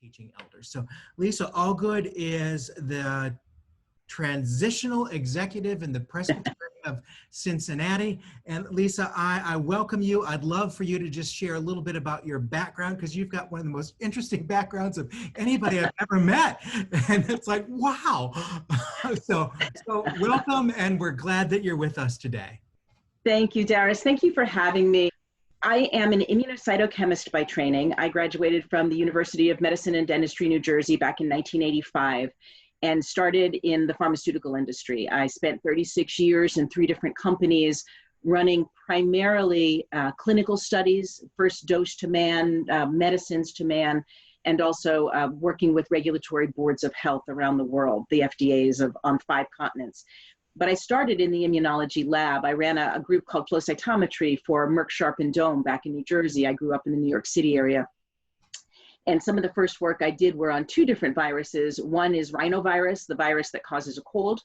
teaching elders. So Lisa Allgood is the transitional executive in the Presbytery of Cincinnati. And Lisa, I welcome you. I'd love for you to just share a little bit about your background, because you've got one of the most interesting backgrounds of anybody I've ever met. And it's like, wow. So welcome, and we're glad that you're with us today. Thank you, Darius. Thank you for having me. I am an immunocytochemist by training. I graduated from the University of Medicine and Dentistry, New Jersey back in 1985 and started in the pharmaceutical industry. I spent 36 years in 3 different companies running primarily clinical studies, first dose to man, medicines to man, and also working with regulatory boards of health around the world, the FDAs on 5 continents. But I started in the immunology lab. I ran a group called flow cytometry for Merck Sharp and Dohme back in New Jersey. I grew up in the New York City area. And some of the first work I did were on 2 different viruses. One is rhinovirus, the virus that causes a cold.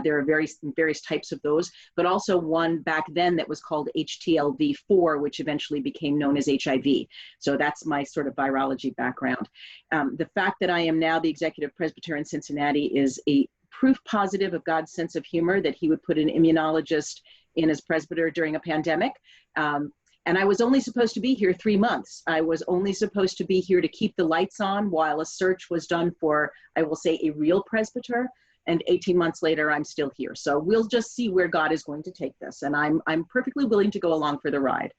There are various types of those, but also one back then that was called HTLV4, which eventually became known as HIV. So that's my sort of virology background. The fact that I am now the executive presbyter in Cincinnati is a proof positive of God's sense of humor, that he would put an immunologist in as presbyter during a pandemic. And I was only supposed to be here 3 months. I was only supposed to be here to keep the lights on while a search was done for, I will say, a real presbyter. And 18 months later, I'm still here. So we'll just see where God is going to take this. And I'm perfectly willing to go along for the ride.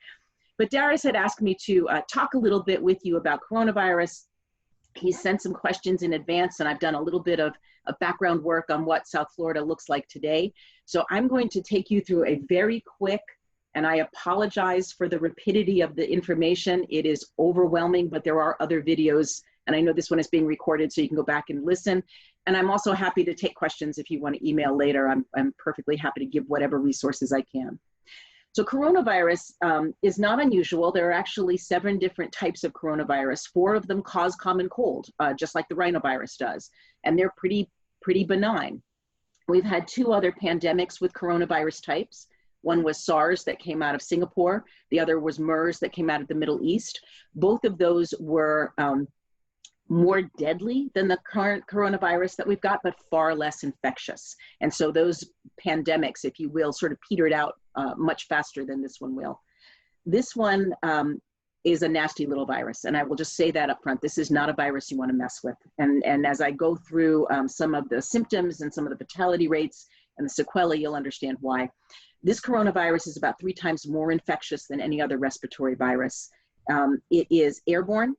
But Darius had asked me to talk a little bit with you about coronavirus. He sent some questions in advance, and I've done a little bit of background work on what South Florida looks like today. So I'm going to take you through a very quick, and I apologize for the rapidity of the information. It is overwhelming, but there are other videos, and I know this one is being recorded, so you can go back and listen. And I'm also happy to take questions if you want to email later. I'm perfectly happy to give whatever resources I can. So coronavirus is not unusual. There are actually 7 different types of coronavirus. 4 of them cause common cold, just like the rhinovirus does. And they're pretty benign. We've had 2 other pandemics with coronavirus types. One was SARS that came out of Singapore. The other was MERS that came out of the Middle East. Both of those were more deadly than the current coronavirus that we've got, but far less infectious. And so those pandemics, if you will, sort of petered out much faster than this one will. This one is a nasty little virus. And I will just say that up front. This is not a virus you want to mess with. And as I go through some of the symptoms and some of the fatality rates and the sequelae, you'll understand why. This coronavirus is about 3 times more infectious than any other respiratory virus. It is airborne.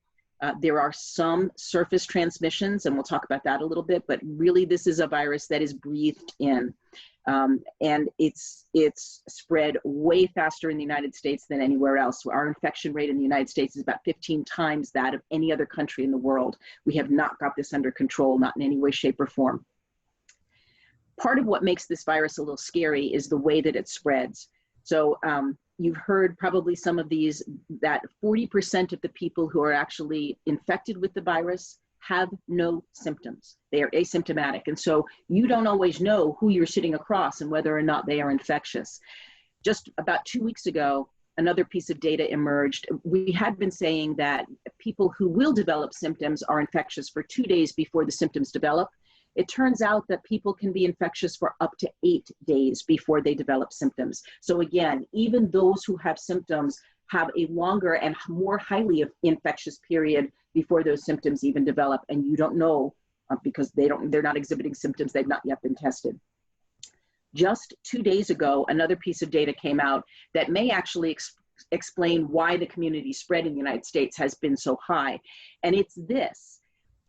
There are some surface transmissions, and we'll talk about that a little bit, but really this is a virus that is breathed in. And it's spread way faster in the United States than anywhere else. Our infection rate in the United States is about 15 times that of any other country in the world. We have not got this under control, not in any way, shape, or form. Part of what makes this virus a little scary is the way that it spreads. So you've heard probably some of these, that 40% of the people who are actually infected with the virus have no symptoms. They are asymptomatic. And so you don't always know who you're sitting across and whether or not they are infectious. Just about 2 weeks ago, another piece of data emerged. We had been saying that people who will develop symptoms are infectious for 2 days before the symptoms develop. It turns out that people can be infectious for up to 8 days before they develop symptoms. So again, even those who have symptoms have a longer and more highly infectious period before those symptoms even develop, and you don't know because they're not exhibiting symptoms, they've not yet been tested. Just 2 days ago, another piece of data came out that may actually explain why the community spread in the United States has been so high. And it's this: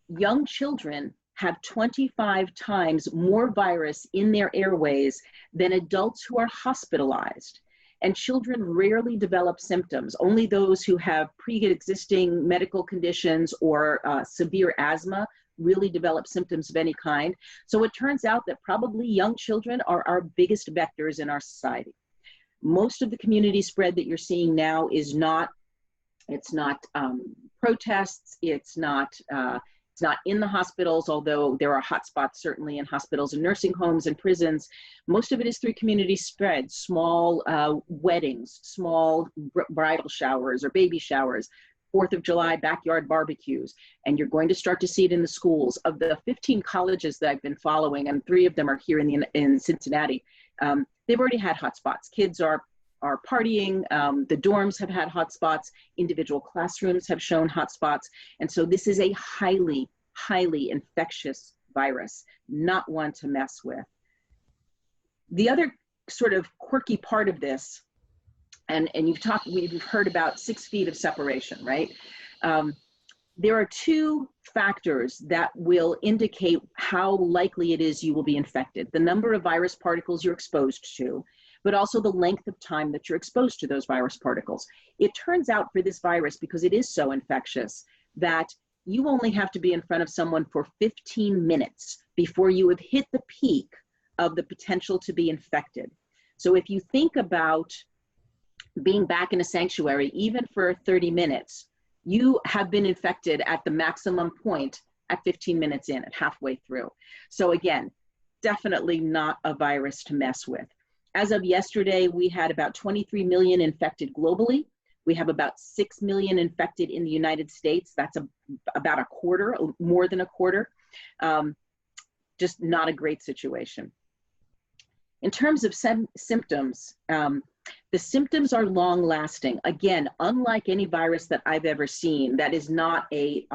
young children have 25 times more virus in their airways than adults who are hospitalized. And children rarely develop symptoms. Only those who have pre-existing medical conditions or severe asthma really develop symptoms of any kind. So it turns out that probably young children are our biggest vectors in our society. Most of the community spread that you're seeing now is it's not protests, it's not in the hospitals, although there are hotspots certainly in hospitals and nursing homes and prisons. Most of it is through community spread, small weddings, small bridal showers or baby showers, 4th of July backyard barbecues, and you're going to start to see it in the schools. Of the 15 colleges that I've been following, and 3 of them are here in Cincinnati, they've already had hotspots. Kids are partying, the dorms have had hotspots, individual classrooms have shown hotspots, and so this is a highly, highly infectious virus, not one to mess with. The other sort of quirky part of this, and we've heard about 6 feet of separation, right? There are 2 factors that will indicate how likely it is you will be infected: the number of virus particles you're exposed to, but also the length of time that you're exposed to those virus particles. It turns out for this virus, because it is so infectious, that you only have to be in front of someone for 15 minutes before you have hit the peak of the potential to be infected. So if you think about being back in a sanctuary, even for 30 minutes, you have been infected at the maximum point at 15 minutes in, at halfway through. So again, definitely not a virus to mess with. As of yesterday, we had about 23 million infected globally. We have about 6 million infected in the United States. That's about a quarter, more than a quarter. Just not a great situation. In terms of symptoms, the symptoms are long lasting. Again, unlike any virus that I've ever seen, that is not a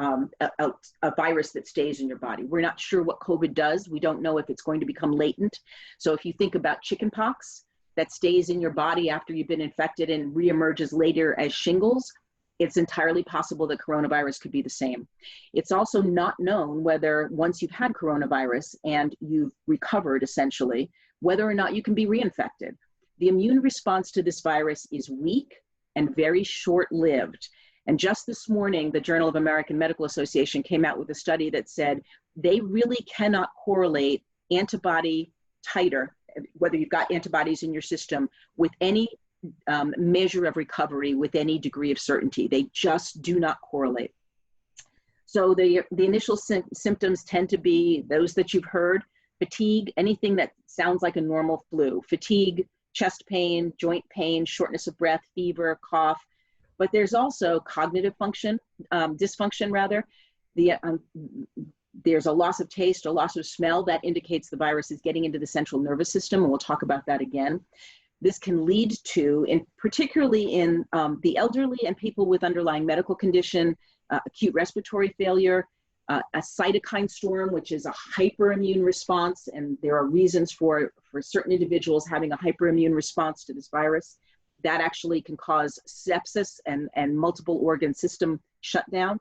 virus that stays in your body. We're not sure what COVID does. We don't know if it's going to become latent. So if you think about chickenpox, that stays in your body after you've been infected and reemerges later as shingles, it's entirely possible that coronavirus could be the same. It's also not known whether, once you've had coronavirus and you've recovered essentially, whether or not you can be reinfected. The immune response to this virus is weak and very short-lived. And just this morning, the Journal of American Medical Association came out with a study that said they really cannot correlate antibody titer, whether you've got antibodies in your system, with any measure of recovery with any degree of certainty. They just do not correlate. So the initial symptoms tend to be those that you've heard: fatigue, anything that sounds like a normal flu, fatigue, chest pain, joint pain, shortness of breath, fever, cough. But there's also cognitive function, dysfunction rather. There's a loss of taste, a loss of smell that indicates the virus is getting into the central nervous system, and we'll talk about that again. This can lead to, particularly in the elderly and people with underlying medical condition, acute respiratory failure, a cytokine storm, which is a hyperimmune response, and there are reasons for certain individuals having a hyperimmune response to this virus. That actually can cause sepsis and multiple organ system shutdown.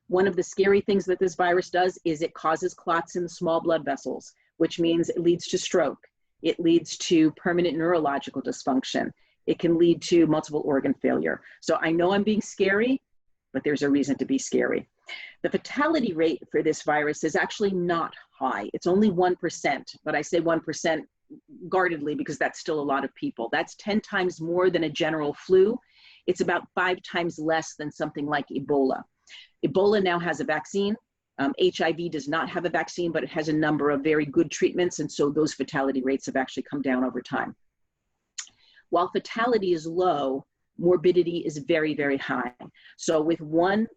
One of the scary things that this virus does is it causes clots in the small blood vessels, which means it leads to stroke. It leads to permanent neurological dysfunction. It can lead to multiple organ failure. So I know I'm being scary, but there's a reason to be scary. The fatality rate for this virus is actually not high. It's only 1%, but I say 1% guardedly because that's still a lot of people. That's 10 times more than a general flu. It's about 5 times less than something like Ebola. Ebola now has a vaccine. HIV does not have a vaccine, but it has a number of very good treatments, and so those fatality rates have actually come down over time. While fatality is low, morbidity is very, very high. So with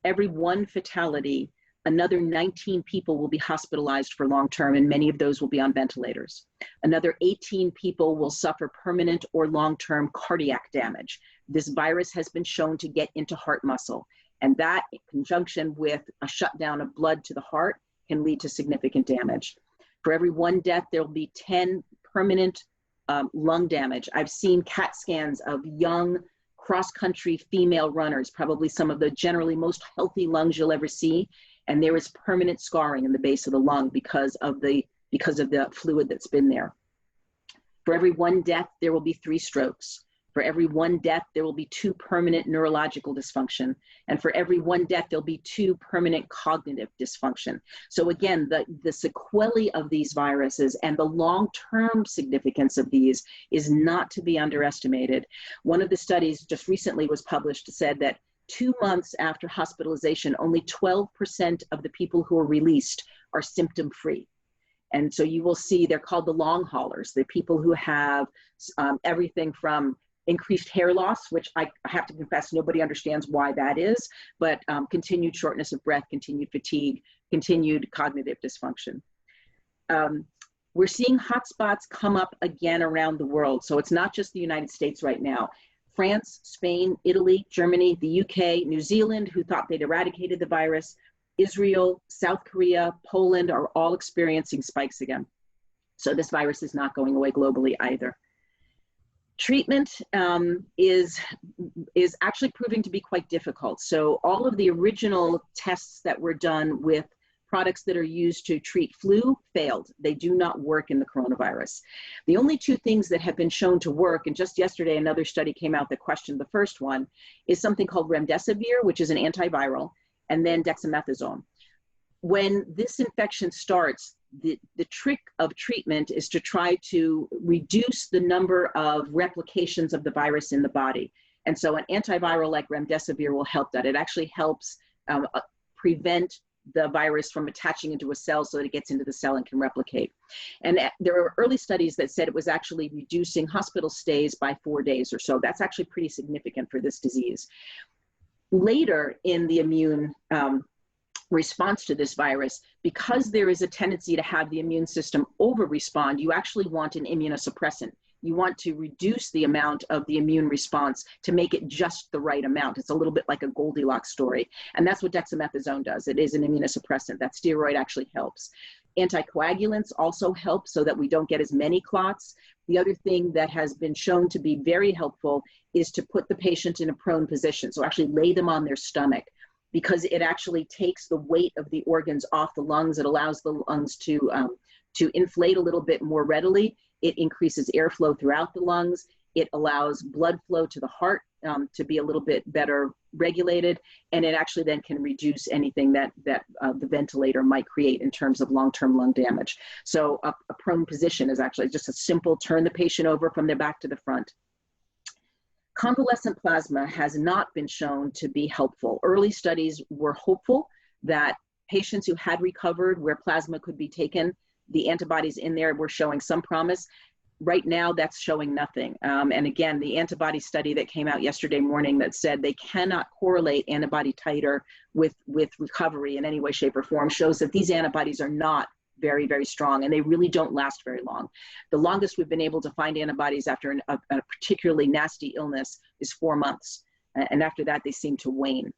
every one fatality, another 19 people will be hospitalized for long-term, and many of those will be on ventilators. Another 18 people will suffer permanent or long-term cardiac damage. This virus has been shown to get into heart muscle, and that, in conjunction with a shutdown of blood to the heart, can lead to significant damage. For every 1 death, there will be 10 permanent lung damage. I've seen CAT scans of young cross-country female runners, probably some of the generally most healthy lungs you'll ever see, and there is permanent scarring in the base of the lung because of the fluid that's been there. For every 1 death, there will be 3 strokes. For every 1 death, there will be 2 permanent neurological dysfunction. And for every 1 death, there'll be 2 permanent cognitive dysfunction. So again, the sequelae of these viruses and the long-term significance of these is not to be underestimated. One of the studies just recently was published said that 2 months after hospitalization, only 12% of the people who are released are symptom-free. And so you will see they're called the long haulers, the people who have everything from increased hair loss, which I have to confess, nobody understands why that is, but continued shortness of breath, continued fatigue, continued cognitive dysfunction. We're seeing hotspots come up again around the world. So it's not just the United States right now. France, Spain, Italy, Germany, the UK, New Zealand, who thought they'd eradicated the virus, Israel, South Korea, Poland are all experiencing spikes again. So this virus is not going away globally either. Treatment is actually proving to be quite difficult. So all of the original tests that were done with products that are used to treat flu failed. They do not work in the coronavirus. The only two things that have been shown to work, and just yesterday another study came out that questioned the first one, is something called remdesivir, which is an antiviral, and then dexamethasone. When this infection starts, the trick of treatment is to try to reduce the number of replications of the virus in the body. And so an antiviral like remdesivir will help that. It actually helps prevent the virus from attaching into a cell so that it gets into the cell and can replicate. And there were early studies that said it was actually reducing hospital stays by 4 days or so. That's actually pretty significant for this disease. Later in the immune response to this virus, because there is a tendency to have the immune system over-respond, you actually want an immunosuppressant. You want to reduce the amount of the immune response to make it just the right amount. It's a little bit like a Goldilocks story. And that's what dexamethasone does. It is an immunosuppressant. That steroid actually helps. Anticoagulants also help so that we don't get as many clots. The other thing that has been shown to be very helpful is to put the patient in a prone position. So actually lay them on their stomach, because it actually takes the weight of the organs off the lungs. It allows the lungs to inflate a little bit more readily. It increases airflow throughout the lungs. It allows blood flow to the heart to be a little bit better regulated. And it actually then can reduce anything that the ventilator might create in terms of long-term lung damage. So a prone position is actually just a simple turn the patient over from their back to the front. Convalescent plasma has not been shown to be helpful. Early studies were hopeful that patients who had recovered where plasma could be taken, the antibodies in there were showing some promise. Right now, that's showing nothing. And again, the antibody study that came out yesterday morning that said they cannot correlate antibody titer with recovery in any way, shape, or form shows that these antibodies are not very, very strong, and they really don't last very long. The longest we've been able to find antibodies after a particularly nasty illness is 4 months. And after that, they seem to wane.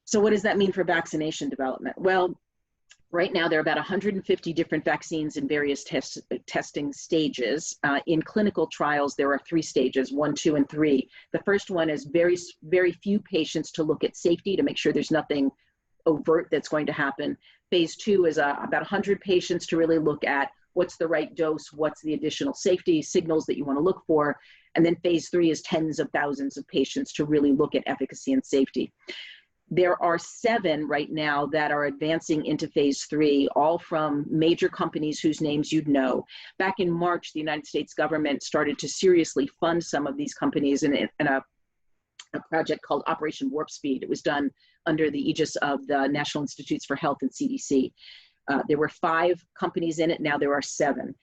So what does that mean for vaccination development? Well, right now, there are about 150 different vaccines in various testing stages. In clinical trials, there are 3 stages, 1, 2, and 3. The first one is very, very few patients to look at safety, to make sure there's nothing overt that's going to happen. Phase 2 is about 100 patients to really look at what's the right dose, what's the additional safety signals that you want to look for. And then phase 3 is tens of thousands of patients to really look at efficacy and safety. There are 7 right now that are advancing into phase 3, all from major companies whose names you'd know. Back in March, the United States government started to seriously fund some of these companies in a project called Operation Warp Speed. It was done under the aegis of the National Institutes for Health and CDC. There were 5 companies in it, now there are 7.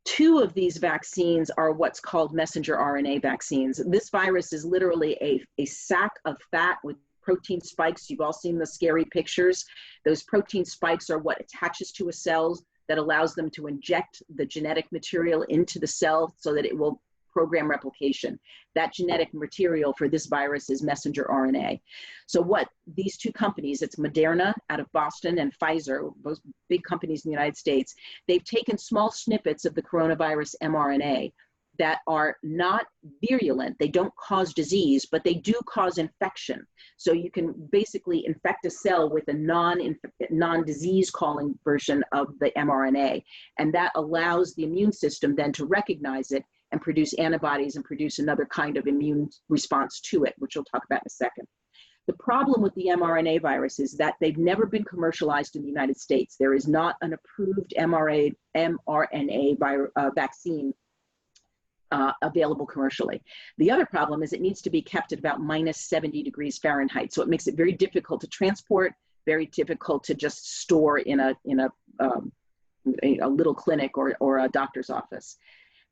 2 of these vaccines are what's called messenger RNA vaccines. This virus is literally a sack of fat with protein spikes. You've all seen the scary pictures. Those protein spikes are what attaches to a cell that allows them to inject the genetic material into the cell so that it will program replication. That genetic material for this virus is messenger RNA. So what these 2 companies, it's Moderna out of Boston and Pfizer, both big companies in the United States, they've taken small snippets of the coronavirus mRNA that are not virulent. They don't cause disease, but they do cause infection. So you can basically infect a cell with a non-disease calling version of the mRNA. And that allows the immune system then to recognize it and produce antibodies and produce another kind of immune response to it, which we'll talk about in a second. The problem with the mRNA virus is that they've never been commercialized in the United States. There is not an approved mRNA vaccine available commercially. The other problem is it needs to be kept at about -70 degrees Fahrenheit. So it makes it very difficult to transport, very difficult to just store in a little clinic or a doctor's office.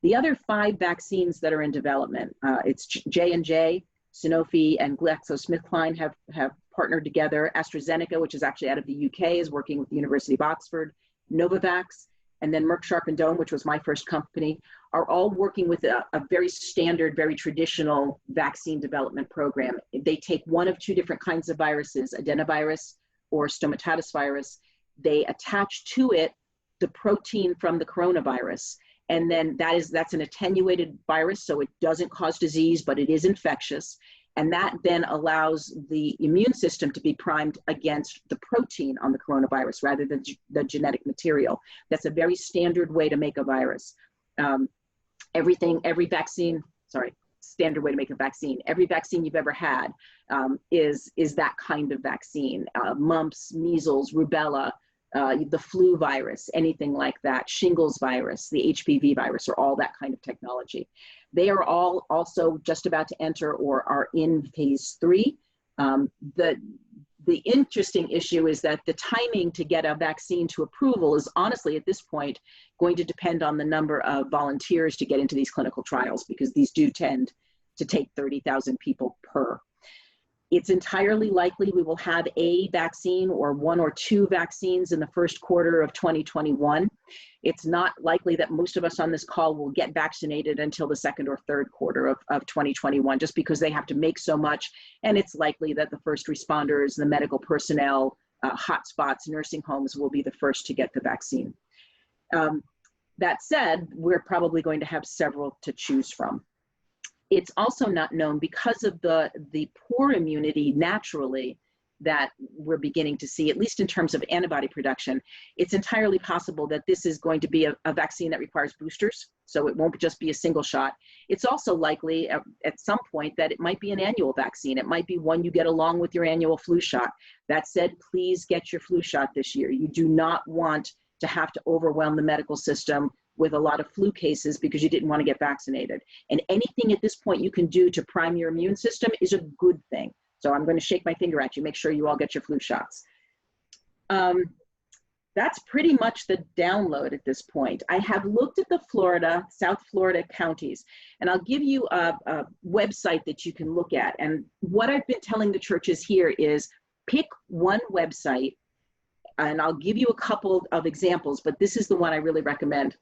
The other 5 vaccines that are in development, it's J&J, Sanofi, and GlaxoSmithKline have partnered together. AstraZeneca, which is actually out of the UK, is working with the University of Oxford. Novavax, and then Merck Sharp and Dohme, which was my first company, are all working with a very standard, very traditional vaccine development program. They take one of 2 different kinds of viruses, adenovirus or stomatitis virus. They attach to it the protein from the coronavirus. And then that's an attenuated virus, so it doesn't cause disease, but it is infectious. And that then allows the immune system to be primed against the protein on the coronavirus rather than the genetic material. That's a very standard way to make a virus. Standard way to make a vaccine. Every vaccine you've ever had is that kind of vaccine. Mumps, measles, rubella, the flu virus, anything like that, shingles virus, the HPV virus, or all that kind of technology. They are all also just about to enter or are in phase 3. The interesting issue is that the timing to get a vaccine to approval is honestly at this point going to depend on the number of volunteers to get into these clinical trials, because these do tend to take 30,000 people per. It's entirely likely we will have a vaccine or 1 or 2 vaccines in the first quarter of 2021. It's not likely that most of us on this call will get vaccinated until the second or third quarter of 2021, just because they have to make so much. And it's likely that the first responders, the medical personnel, hotspots, nursing homes will be the first to get the vaccine. That said, we're probably going to have several to choose from. It's also not known, because of the poor immunity naturally that we're beginning to see, at least in terms of antibody production. It's entirely possible that this is going to be a vaccine that requires boosters, so it won't just be a single shot. It's also likely at some point that it might be an annual vaccine. It might be one you get along with your annual flu shot. That said, please get your flu shot this year. You do not want to have to overwhelm the medical system with a lot of flu cases because you didn't want to get vaccinated. And anything at this point you can do to prime your immune system is a good thing. So I'm going to shake my finger at you. Make sure you all get your flu shots. That's pretty much the download at this point. I have looked at the South Florida counties, and I'll give you a website that you can look at. And what I've been telling the churches here is pick one website, and I'll give you a couple of examples, but this is the one I really recommend.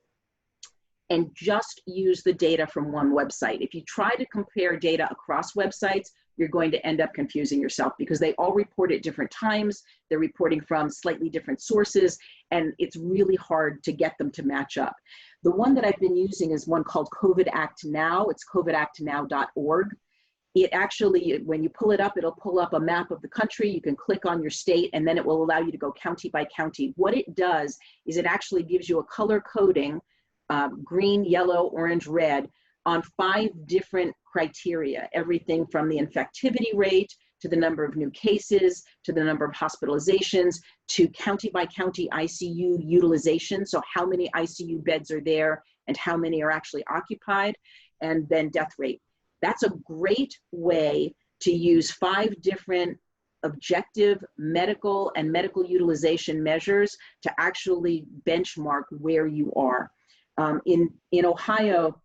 And just use the data from one website. If you try to compare data across websites, you're going to end up confusing yourself, because they all report at different times. They're reporting from slightly different sources, and it's really hard to get them to match up. The one that I've been using is one called COVID Act Now. It's covidactnow.org. It actually, when you pull it up, it'll pull up a map of the country. You can click on your state, and then it will allow you to go county by county. What it does is it actually gives you a color coding, green, yellow, orange, red, on 5 different criteria, everything from the infectivity rate to the number of new cases, to the number of hospitalizations, to county by county ICU utilization. So how many ICU beds are there and how many are actually occupied, and then death rate. That's a great way to use 5 different objective medical and medical utilization measures to actually benchmark where you are. In Ohio,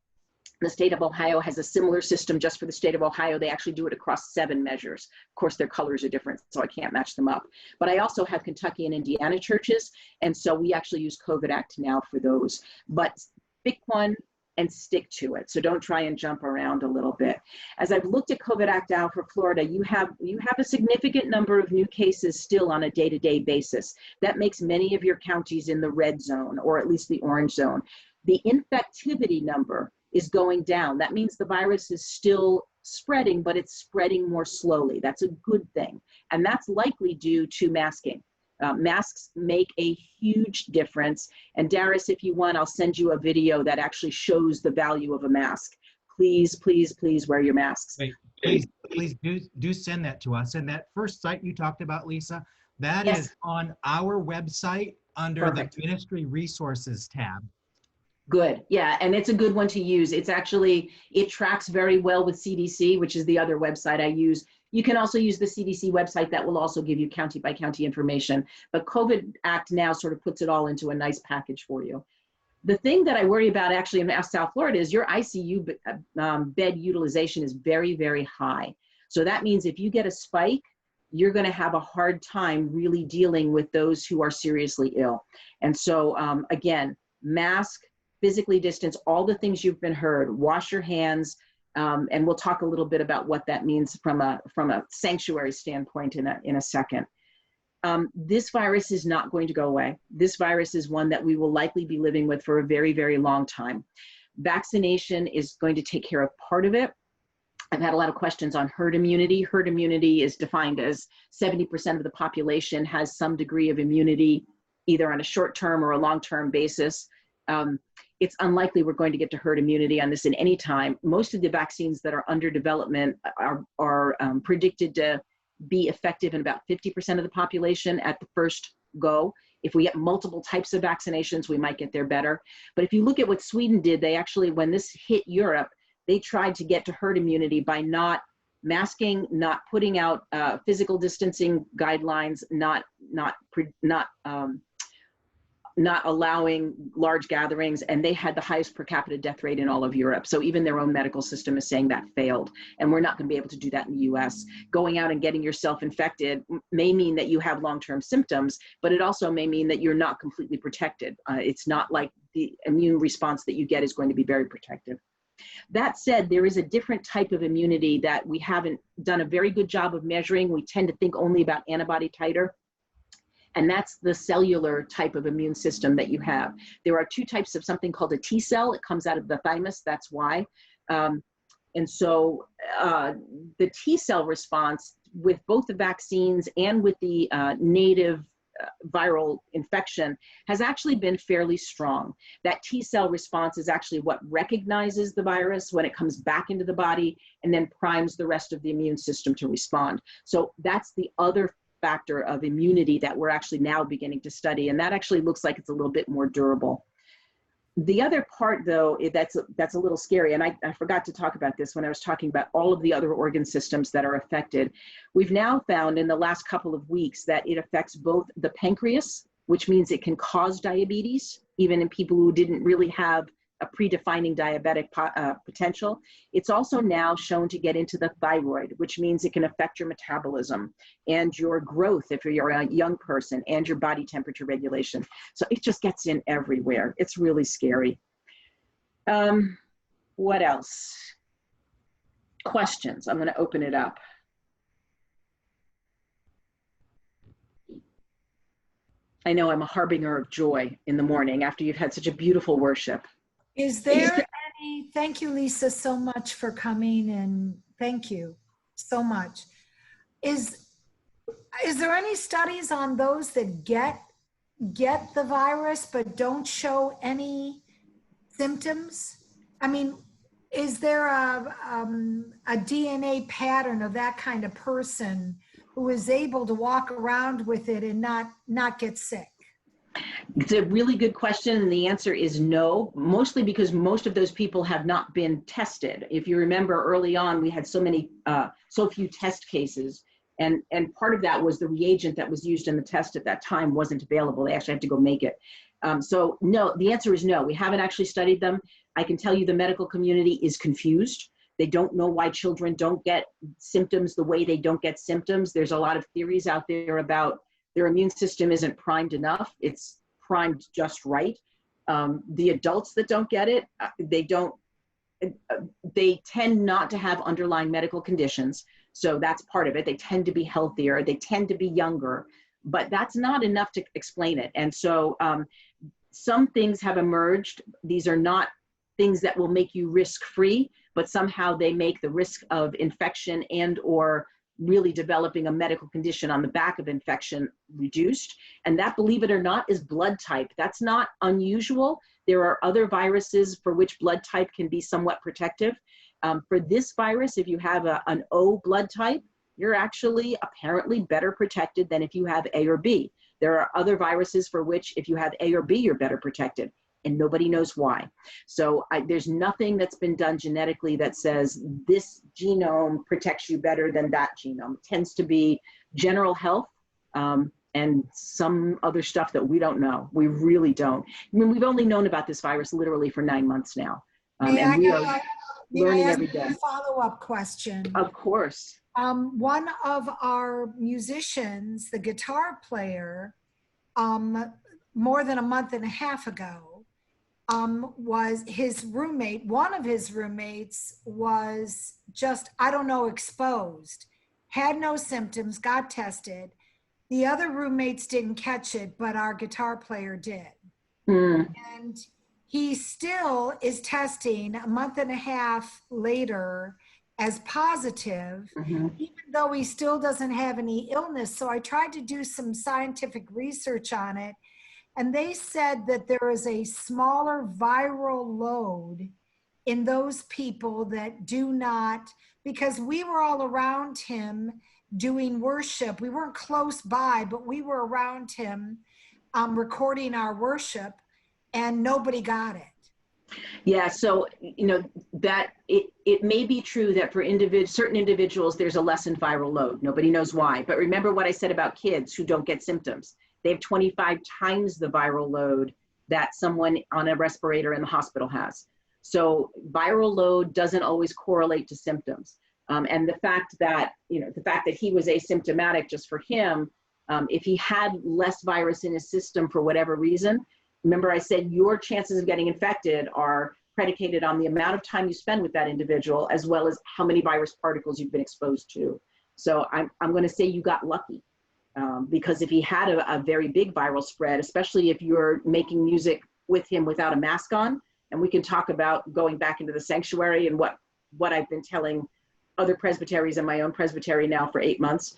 the state of Ohio has a similar system just for the state of Ohio. They actually do it across 7 measures. Of course, their colors are different, so I can't match them up. But I also have Kentucky and Indiana churches, and so we actually use COVID Act Now for those. But pick one and stick to it. So don't try and jump around a little bit. As I've looked at COVID Act Now for Florida, you have a significant number of new cases still on a day-to-day basis. That makes many of your counties in the red zone, or at least the orange zone. The infectivity number is going down. That means the virus is still spreading, but it's spreading more slowly. That's a good thing. And that's likely due to masking. Masks make a huge difference. And Darius, if you want, I'll send you a video that actually shows the value of a mask. Please, please, please wear your masks. Please do send that to us. And that first site you talked about, Lisa, that Yes. is on our website under Perfect. the Ministry Resources tab. Good. Yeah. And it's a good one to use. It's actually, it tracks very well with CDC, which is the other website I use. You can also use the CDC website. That will also give you county by county information. But COVID Act Now sort of puts it all into a nice package for you. The thing that I worry about actually in South Florida is your ICU bed utilization is very, very high. So that means if you get a spike, you're going to have a hard time really dealing with those who are seriously ill. And so again, mask, physically distance, all the things you've been heard, wash your hands, and we'll talk a little bit about what that means from a sanctuary standpoint in a second. This virus is not going to go away. This virus is one that we will likely be living with for a very, very long time. Vaccination is going to take care of part of it. I've had a lot of questions on herd immunity. Herd immunity is defined as 70% of the population has some degree of immunity, either on a short-term or a long-term basis. It's unlikely we're going to get to herd immunity on this in any time. Most of the vaccines that are under development are predicted to be effective in about 50% of the population at the first go. If we get multiple types of vaccinations, we might get there better. But if you look at what Sweden did, they actually, when this hit Europe, they tried to get to herd immunity by not masking, not putting out physical distancing guidelines, not allowing large gatherings, and they had the highest per capita death rate in all of Europe. So even their own medical system is saying that failed, and we're not going to be able to do that in the US. Going out and getting yourself infected may mean that you have long-term symptoms, but it also may mean that you're not completely protected. It's not like the immune response that you get is going to be very protective. That said, there is a different type of immunity that we haven't done a very good job of measuring. We tend to think only about antibody titer. And that's the cellular type of immune system that you have. There are two types of something called a T cell. It comes out of the thymus, that's why. And so the T cell response with both the vaccines and with the native viral infection has actually been fairly strong. That T cell response is actually what recognizes the virus when it comes back into the body and then primes the rest of the immune system to respond. So that's the other factor of immunity that we're actually now beginning to study, and that actually looks like it's a little bit more durable. The other part, though, that's a little scary, and I forgot to talk about this when I was talking about all of the other organ systems that are affected. We've now found in the last couple of weeks that it affects both the pancreas, which means it can cause diabetes, even in people who didn't really have a predefining diabetic potential. It's also now shown to get into the thyroid, which means it can affect your metabolism and your growth if you're a young person, and your body temperature regulation. So it just gets in everywhere. It's really scary. What else? Questions? I'm going to open it up. I know I'm a harbinger of joy in the morning after you've had such a beautiful worship. Is there any, thank you, Lisa, so much for coming, and thank you so much. Is there any studies on those that get the virus but don't show any symptoms? I mean, is there a DNA pattern of that kind of person who is able to walk around with it and not get sick? It's a really good question, and the answer is no, mostly because most of those people have not been tested. If you remember early on, we had so few test cases, and part of that was the reagent that was used in the test at that time wasn't available. They actually had to go make it. So no, the answer is no. We haven't actually studied them. I can tell you the medical community is confused. They don't know why children don't get symptoms the way they don't get symptoms. There's a lot of theories out there about their immune system isn't primed enough. It's primed just right. The adults that don't get it, they tend not to have underlying medical conditions. So that's part of it. They tend to be healthier. They tend to be younger, but that's not enough to explain it. And so some things have emerged. These are not things that will make you risk-free, but somehow they make the risk of infection and or really developing a medical condition on the back of infection reduced. And that, believe it or not, is blood type. That's not unusual. There are other viruses for which blood type can be somewhat protective. For this virus, if you have an O blood type, you're actually apparently better protected than if you have A or B. There are other viruses for which if you have A or B, you're better protected, and nobody knows why. So there's nothing that's been done genetically that says this genome protects you better than that genome. It tends to be general health, and some other stuff that we don't know. We really don't. I mean, we've only known about this virus literally for 9 months now. And we are learning every day. A follow-up question. Of course. One of our musicians, the guitar player, more than a month and a half ago, was his roommate. One of his roommates was just, I don't know, exposed, had no symptoms, got tested. The other roommates didn't catch it, but our guitar player did. And he still is testing a month and a half later as positive, even though he still doesn't have any illness. So I tried to do some scientific research on it, and they said that there is a smaller viral load in those people that do not, because we were all around him doing worship. We weren't close by, but we were around him recording our worship, and nobody got it. Yeah, so, you know, that it may be true that for certain individuals, there's a lessened viral load. Nobody knows why. But remember what I said about kids who don't get symptoms. They have 25 times the viral load that someone on a respirator in the hospital has. So viral load doesn't always correlate to symptoms. And the fact that, he was asymptomatic just for him, if he had less virus in his system for whatever reason, remember I said your chances of getting infected are predicated on the amount of time you spend with that individual, as well as how many virus particles you've been exposed to. So I'm going to say you got lucky, because if he had a very big viral spread, especially if you're making music with him without a mask on, and we can talk about going back into the sanctuary and what I've been telling other presbyteries and my own presbytery now for 8 months,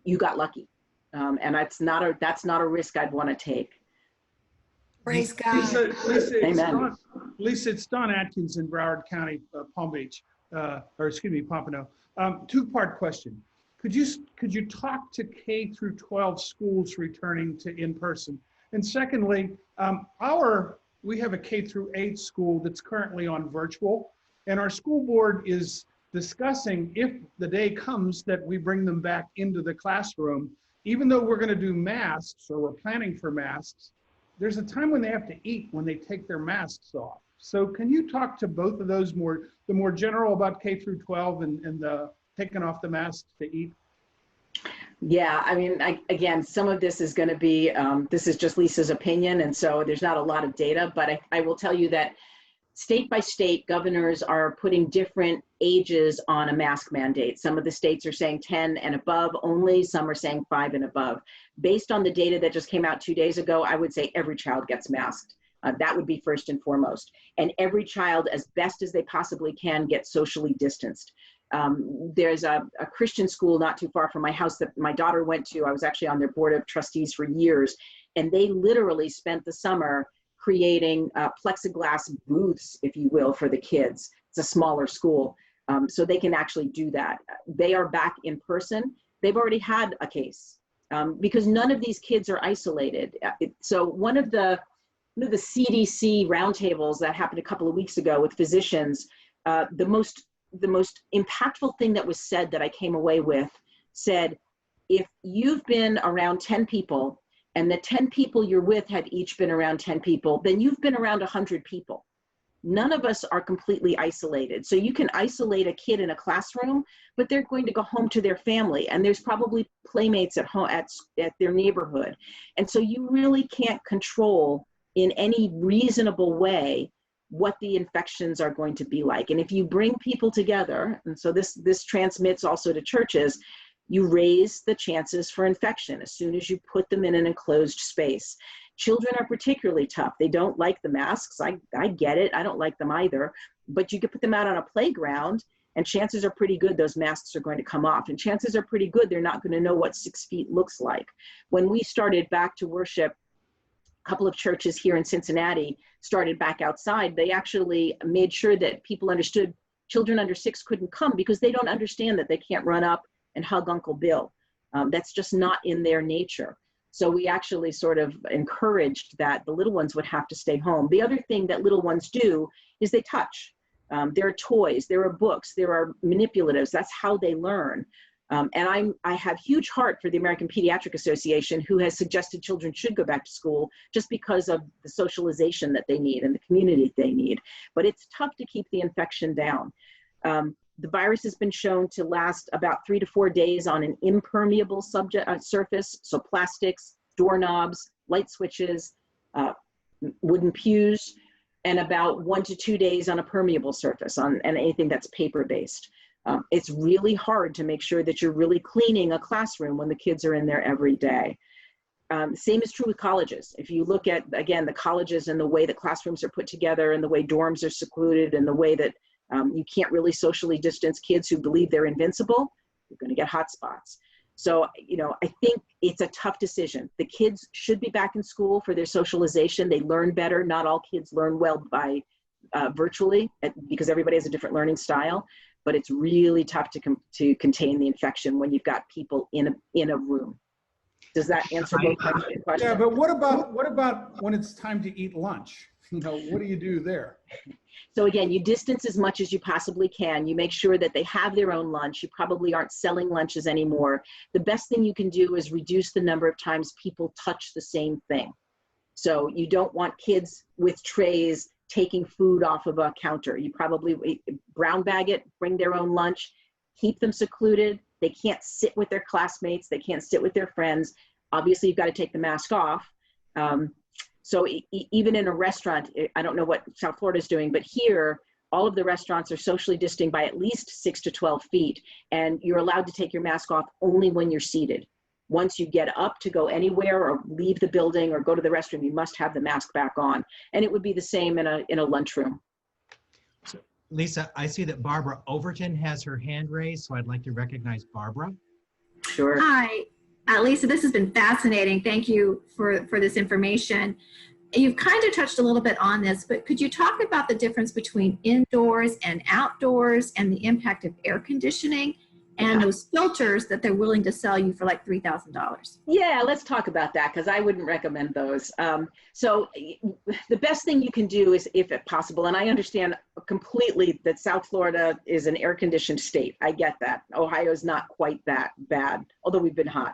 you got lucky. And that's not a risk I'd want to take. Praise God. Lisa, Amen. It's Don Atkins in Broward County, Palm Beach, Pompano. Two-part question. Could you talk to K through 12 schools returning to in-person? And secondly, we have a K through 8 school that's currently on virtual, and our school board is discussing if the day comes that we bring them back into the classroom, even though we're going to do masks, or we're planning for masks, there's a time when they have to eat when they take their masks off. So can you talk to both of those the more general about K through 12 and the taking off the masks to eat? Yeah, I mean, again, some of this is going to be, this is just Lisa's opinion, and so there's not a lot of data, but I will tell you that state by state, governors are putting different ages on a mask mandate. Some of the states are saying 10 and above only, some are saying 5 and above. Based on the data that just came out 2 days ago, I would say every child gets masked. That would be first and foremost. And every child, as best as they possibly can, get socially distanced. There's a Christian school not too far from my house that my daughter went to. I was actually on their board of trustees for years, and they literally spent the summer creating plexiglass booths, if you will, for the kids. It's a smaller school, so they can actually do that. They are back in person. They've already had a case because none of these kids are isolated. So one of the CDC roundtables that happened a couple of weeks ago with physicians, the most impactful thing that was said that I came away with said, if you've been around 10 people and the 10 people you're with have each been around 10 people, then you've been around 100 people. None of us are completely isolated. So you can isolate a kid in a classroom, but they're going to go home to their family, and there's probably playmates at home at their neighborhood. And so you really can't control in any reasonable way what the infections are going to be like. And if you bring people together, and so this transmits also to churches, you raise the chances for infection as soon as you put them in an enclosed space. Children are particularly tough. They don't like the masks. I get it. I don't like them either. But you could put them out on a playground, and chances are pretty good those masks are going to come off. And chances are pretty good they're not going to know what 6 feet looks like. When we started back to worship, a couple of churches here in Cincinnati started back outside. They actually made sure that people understood children under 6 couldn't come because they don't understand that they can't run up and hug Uncle Bill. That's just not in their nature. So we actually sort of encouraged that the little ones would have to stay home. The other thing that little ones do is they touch. There are toys, there are books, there are manipulatives. That's how they learn. And I have huge heart for the American Pediatric Association, who has suggested children should go back to school just because of the socialization that they need and the community they need. But it's tough to keep the infection down. The virus has been shown to last about 3 to 4 days on an impermeable surface, so plastics, doorknobs, light switches, wooden pews, and about 1 to 2 days on a permeable surface, and anything that's paper-based. It's really hard to make sure that you're really cleaning a classroom when the kids are in there every day. Same is true with colleges. If you look at, again, the colleges and the way that classrooms are put together and the way dorms are secluded and the way that you can't really socially distance kids who believe they're invincible, you're going to get hot spots. So, I think it's a tough decision. The kids should be back in school for their socialization. They learn better. Not all kids learn well by virtually, because everybody has a different learning style. But it's really tough to contain the infection when you've got people in a room. Does that answer both parts of your question? Yeah, but what about when it's time to eat lunch? What do you do there? So again, you distance as much as you possibly can. You make sure that they have their own lunch. You probably aren't selling lunches anymore. The best thing you can do is reduce the number of times people touch the same thing. So you don't want kids with trays taking food off of a counter. You probably brown bag it, bring their own lunch, keep them secluded. They can't sit with their classmates. They can't sit with their friends. Obviously, you've got to take the mask off. So even in a restaurant, I don't know what South Florida is doing, but here, all of the restaurants are socially distancing by at least 6 to 12 feet, and you're allowed to take your mask off only when you're seated. Once you get up to go anywhere or leave the building or go to the restroom, you must have the mask back on. And it would be the same in a lunchroom. So, Lisa, I see that Barbara Overton has her hand raised, so I'd like to recognize Barbara. Sure. Hi, Lisa, this has been fascinating. Thank you for this information. You've kind of touched a little bit on this, but could you talk about the difference between indoors and outdoors and the impact of air conditioning and those filters that they're willing to sell you for like $3,000? Yeah, let's talk about that, because I wouldn't recommend those. So the best thing you can do is, if it's possible, and I understand completely that South Florida is an air-conditioned state. I get that. Ohio is not quite that bad, although we've been hot.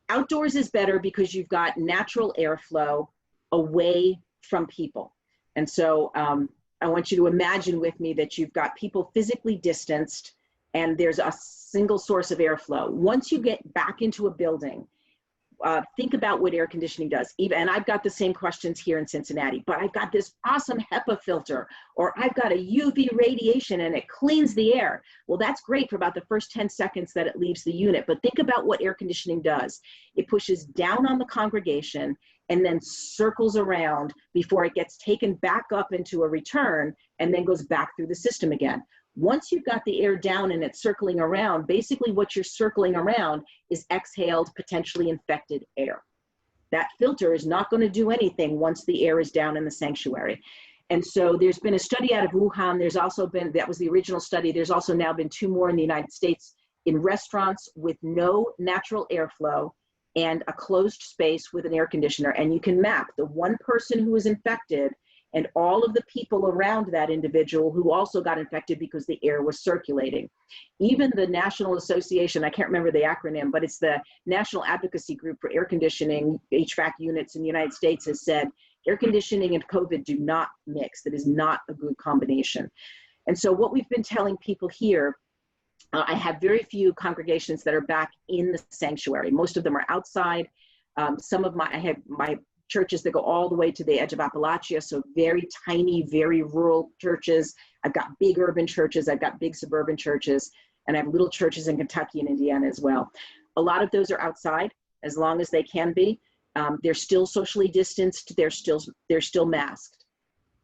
Outdoors is better because you've got natural airflow away from people. And so I want you to imagine with me that you've got people physically distanced and there's a single source of airflow. Once you get back into a building, think about what air conditioning does. And I've got the same questions here in Cincinnati, but I've got this awesome HEPA filter, or I've got a UV radiation and it cleans the air. Well, that's great for about the first 10 seconds that it leaves the unit, but think about what air conditioning does. It pushes down on the congregation and then circles around before it gets taken back up into a return and then goes back through the system again. Once you've got the air down and it's circling around, basically what you're circling around is exhaled, potentially infected air. That filter is not going to do anything once the air is down in the sanctuary. And so there's been a study out of Wuhan. There's also been, that was the original study. There's also now been 2 more in the United States in restaurants with no natural airflow and a closed space with an air conditioner. And you can map the one person who was infected and all of the people around that individual who also got infected because the air was circulating. Even the National Association, I can't remember the acronym, but it's the National Advocacy Group for Air Conditioning HVAC units in the United States, has said air conditioning and COVID do not mix. That is not a good combination. And so what we've been telling people here, I have very few congregations that are back in the sanctuary. Most of them are outside. I have my churches that go all the way to the edge of Appalachia, so very tiny, very rural churches. I've got big urban churches, I've got big suburban churches, and I have little churches in Kentucky and Indiana as well. A lot of those are outside, as long as they can be. They're still socially distanced, they're still masked.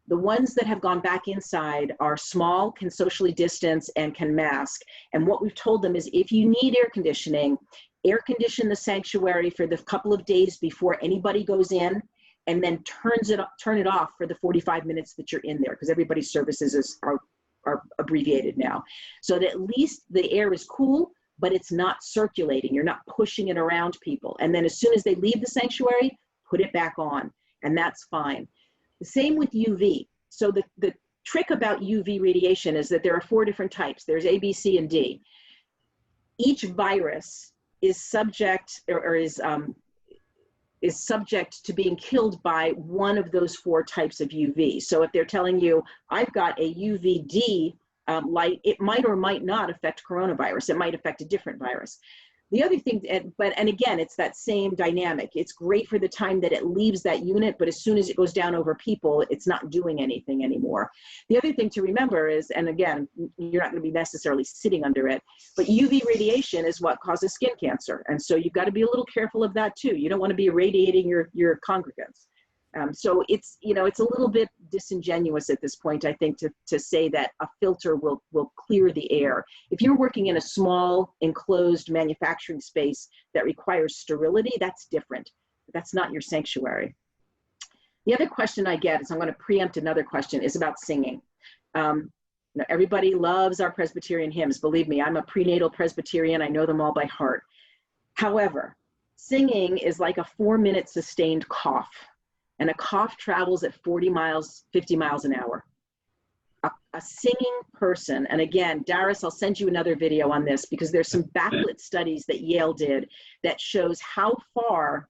The ones that have gone back inside are small, can socially distance, and can mask. And what we've told them is, if you need air conditioning, air condition the sanctuary for the couple of days before anybody goes in, and then turn it off for the 45 minutes that you're in there, because everybody's services are abbreviated now. So that at least the air is cool, but it's not circulating. You're not pushing it around people. And then as soon as they leave the sanctuary, put it back on, and that's fine. The same with UV. So the trick about UV radiation is that there are 4 different types. There's A, B, C, and D. each virus is subject or is subject to being killed by one of those 4 types of UV. So if they're telling you, I've got a UVD light, it might or might not affect coronavirus. It might affect a different virus. The other thing, and again, it's that same dynamic. It's great for the time that it leaves that unit, but as soon as it goes down over people, it's not doing anything anymore. The other thing to remember is, and again, you're not going to be necessarily sitting under it, but UV radiation is what causes skin cancer. And so you've got to be a little careful of that too. You don't want to be irradiating your congregants. So it's, you know, it's a little bit disingenuous at this point, I think, to say that a filter will clear the air. If you're working in a small enclosed manufacturing space that requires sterility, that's different. That's not your sanctuary. The other question I get is, I'm going to preempt another question, is about singing. You know, everybody loves our Presbyterian hymns. Believe me, I'm a prenatal Presbyterian. I know them all by heart. However, singing is like a 4-minute sustained cough. And a cough travels at 40 miles, 50 miles an hour. A singing person, and again, Darius, I'll send you another video on this because there's some backlit studies that Yale did that shows how far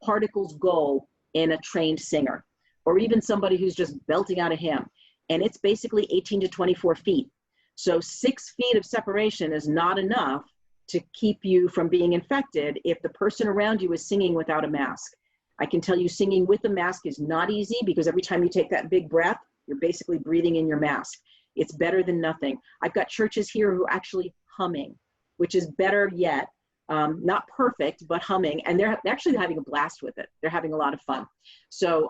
particles go in a trained singer, or even somebody who's just belting out a hymn. And it's basically 18 to 24 feet. So 6 feet of separation is not enough to keep you from being infected if the person around you is singing without a mask. I can tell you singing with a mask is not easy, because every time you take that big breath, you're basically breathing in your mask. It's better than nothing. I've got churches here who are actually humming, which is better yet. Not perfect, but humming. And they're actually having a blast with it. They're having a lot of fun. So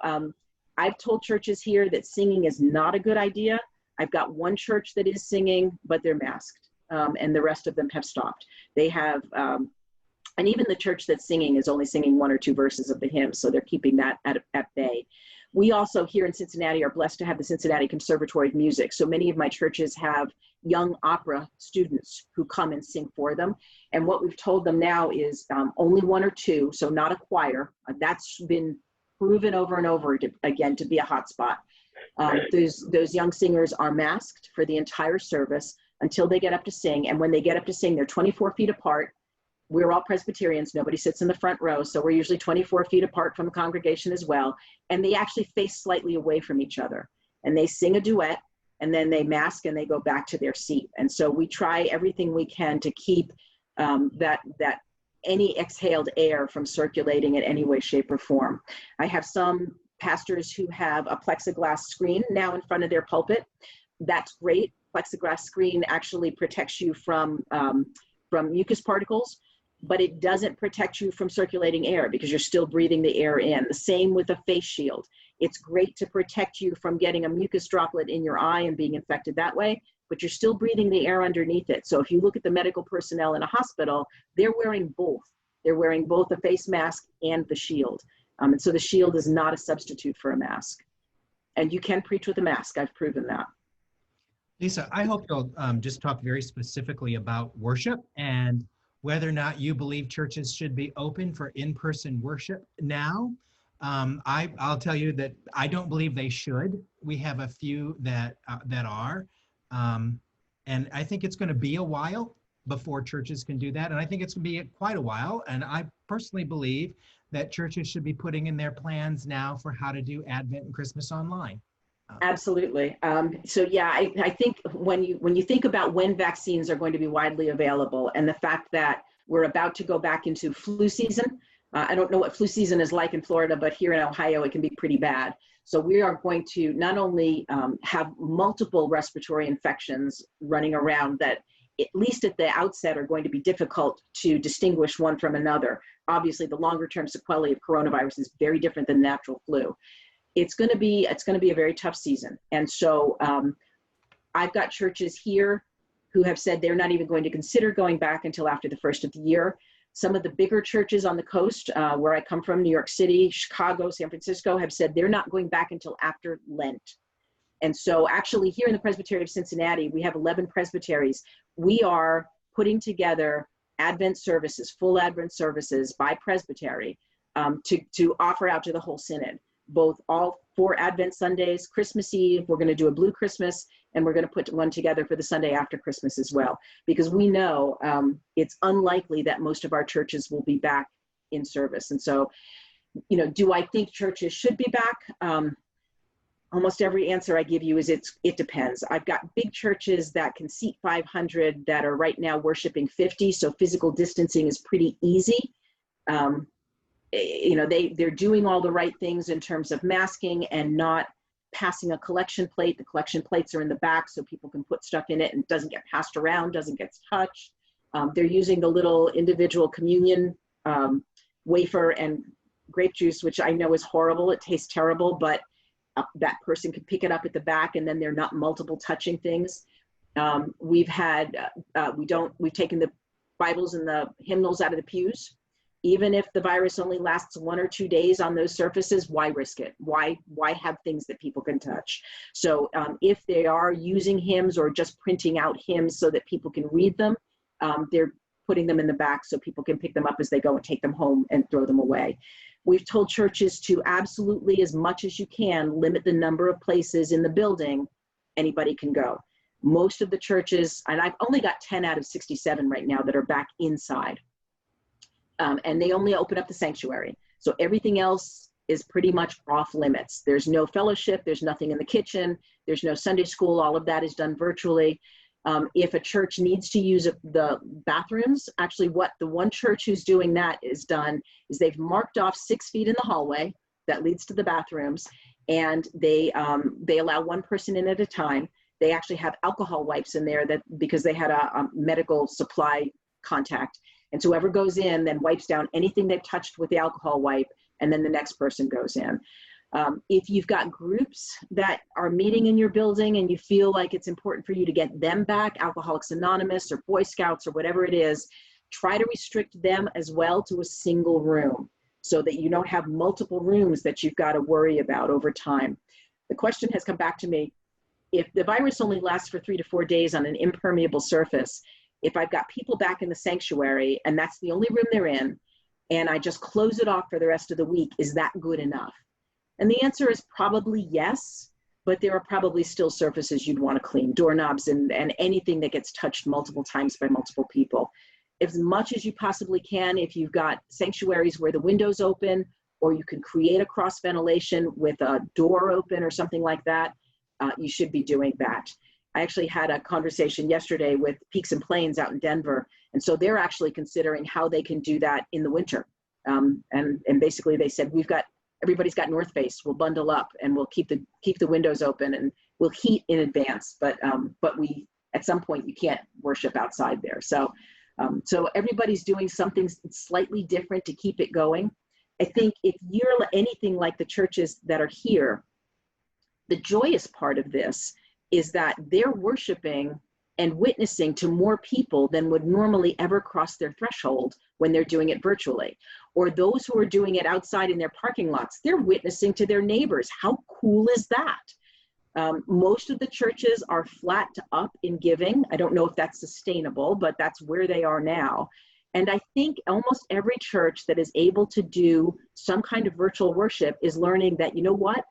I've told churches here that singing is not a good idea. I've got one church that is singing, but they're masked. And the rest of them have stopped. They have, and even the church that's singing is only singing 1 or 2 verses of the hymn, so they're keeping that at bay. We also here in Cincinnati are blessed to have the Cincinnati Conservatory of Music. So many of my churches have young opera students who come and sing for them. And what we've told them now is only 1 or 2, so not a choir. That's been proven over and over again to be a hot spot. Those young singers are masked for the entire service until they get up to sing. And when they get up to sing, they're 24 feet apart. We're all Presbyterians. Nobody sits in the front row. So we're usually 24 feet apart from the congregation as well. And they actually face slightly away from each other. And they sing a duet, and then they mask and they go back to their seat. And so we try everything we can to keep that any exhaled air from circulating in any way, shape, or form. I have some pastors who have a plexiglass screen now in front of their pulpit. That's great. Plexiglass screen actually protects you from mucus particles, but it doesn't protect you from circulating air because you're still breathing the air in. The same with a face shield. It's great to protect you from getting a mucus droplet in your eye and being infected that way, but you're still breathing the air underneath it. So if you look at the medical personnel in a hospital, they're wearing both. They're wearing both a face mask and the shield. And so the shield is not a substitute for a mask. And you can preach with a mask. I've proven that. Lisa, I hope you'll just talk very specifically about worship and whether or not you believe churches should be open for in-person worship now. I'll tell you that I don't believe they should. We have a few that are. And I think it's going to be a while before churches can do that. And I think it's going to be quite a while. And I personally believe that churches should be putting in their plans now for how to do Advent and Christmas online. Absolutely. So yeah, I think when you think about when vaccines are going to be widely available and the fact that we're about to go back into flu season, I don't know what flu season is like in Florida, but here in Ohio, it can be pretty bad. So we are going to not only have multiple respiratory infections running around that, at least at the outset, are going to be difficult to distinguish one from another. Obviously, the longer term sequelae of coronavirus is very different than natural flu. It's going to be a very tough season. And so I've got churches here who have said they're not even going to consider going back until after the first of the year. Some of the bigger churches on the coast, where I come from, New York City, Chicago, San Francisco, have said they're not going back until after Lent. And so actually here in the Presbytery of Cincinnati, we have 11 presbyteries. We are putting together Advent services, full Advent services by presbytery to offer out to the whole synod. both all 4 Advent Sundays, Christmas Eve. We're going to do a Blue Christmas, and we're going to put one together for the Sunday after Christmas as well, because we know it's unlikely that most of our churches will be back in service. And so, you know, do I think churches should be back? Almost every answer I give you is it depends. I've got big churches that can seat 500 that are right now worshiping 50, so physical distancing is pretty easy. You know, they're doing all the right things in terms of masking and not passing a collection plate. The collection plates are in the back so people can put stuff in it and it doesn't get passed around, doesn't get touched. They're using the little individual communion wafer and grape juice, which I know is horrible. It tastes terrible, but that person can pick it up at the back and then they're not multiple touching things. We've taken the Bibles and the hymnals out of the pews. Even if the virus only lasts 1 or 2 days on those surfaces, why risk it? Why have things that people can touch? So if they are using hymns or just printing out hymns so that people can read them, they're putting them in the back so people can pick them up as they go and take them home and throw them away. We've told churches to absolutely, as much as you can, limit the number of places in the building anybody can go. Most of the churches, and I've only got 10 out of 67 right now that are back inside. And they only open up the sanctuary. So everything else is pretty much off limits. There's no fellowship, there's nothing in the kitchen, there's no Sunday school, all of that is done virtually. If a church needs to use the bathrooms, actually what the one church who's doing that is done is they've marked off 6 feet in the hallway that leads to the bathrooms, and they allow one person in at a time. They actually have alcohol wipes in there because they had a medical supply contact. And so whoever goes in then wipes down anything they've touched with the alcohol wipe, and then the next person goes in. If you've got groups that are meeting in your building and you feel like it's important for you to get them back, Alcoholics Anonymous or Boy Scouts or whatever it is, try to restrict them as well to a single room so that you don't have multiple rooms that you've got to worry about over time. The question has come back to me, if the virus only lasts for 3 to 4 days on an impermeable surface, if I've got people back in the sanctuary and that's the only room they're in, and I just close it off for the rest of the week, is that good enough? And the answer is probably yes, but there are probably still surfaces you'd want to clean, doorknobs and anything that gets touched multiple times by multiple people. As much as you possibly can, if you've got sanctuaries where the window's open, or you can create a cross ventilation with a door open or something like that, you should be doing that. I actually had a conversation yesterday with Peaks and Plains out in Denver. And so they're actually considering how they can do that in the winter. And basically they said, everybody's got North Face, we'll bundle up and we'll keep the windows open and we'll heat in advance. But we, at some point you can't worship outside there. So everybody's doing something slightly different to keep it going. I think if you're anything like the churches that are here, the joyous part of this is that they're worshiping and witnessing to more people than would normally ever cross their threshold when they're doing it virtually. Or those who are doing it outside in their parking lots, they're witnessing to their neighbors. How cool is that? Most of the churches are flat to up in giving. I don't know if that's sustainable, but that's where they are now. And I think almost every church that is able to do some kind of virtual worship is learning that, you know what?